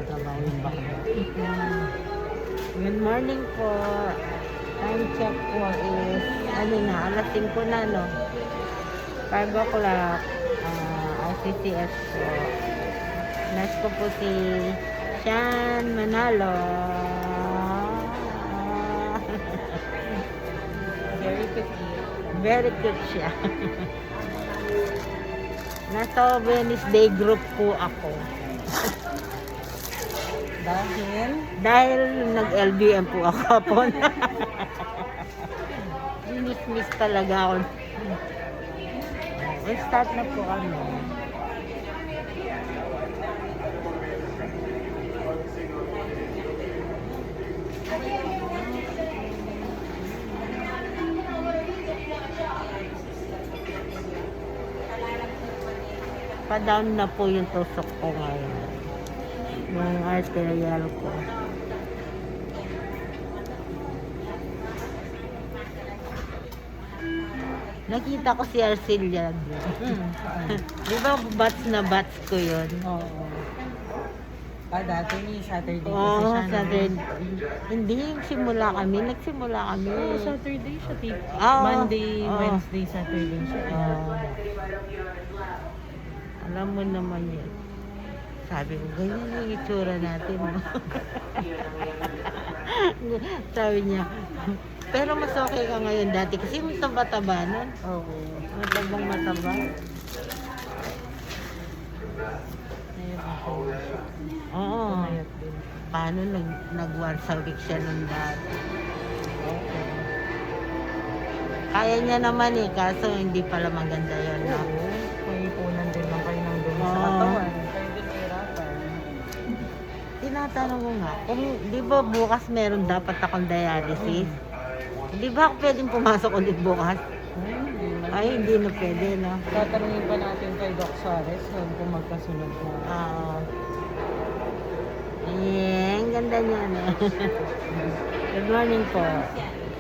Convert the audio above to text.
trabaho yung bakla. Good morning po. Time check po is, ano na, alas 5 na, no? 5 o'clock. RCCS po. Next ko po si Sean Manalo. Very good. Very good siya. Nasa Wednesday group po ako. Dahil nag-LBM po ako hapon. Miss talaga ako. Start na po kami. Pa-down na po yung tusok ko ngayon. Yung arterial ko. Nakita ko si Arcelia. Di ba bats na bats ko yun? Oo. Dati ni Saturday kasi Oo, siya. Saturday. Hindi, nagsimula kami. Oo, Saturday siya. Oo. Monday, Oo. Wednesday, Saturday siya. Alam mo naman yan. Sabi ko, ganyan yung itsura natin. No? Sabi niya, pero mas okay ka ngayon dati kasi mas taba-taba nun. Oo. Matabang mataba. Ngayon ako siya. Oo. Pumayat din. Paano nag-one sa week siya nun dati? Okay. Kaya niya naman eh, kaso hindi pala maganda yun. No? Oo. May ipunan din lang kayo ng dumi sa Oo. katawan. Kayo din nahirapan. Tinatanong ko nga, kung di ba bukas meron dapat akong dialysis? Di ba ako pwedeng pumasok ulit bukas? Ay, hindi na pwede, no? Tatanungin pa natin kay Doc Suarez kung magkasunod na. Ang ganda niya, no? Good morning po.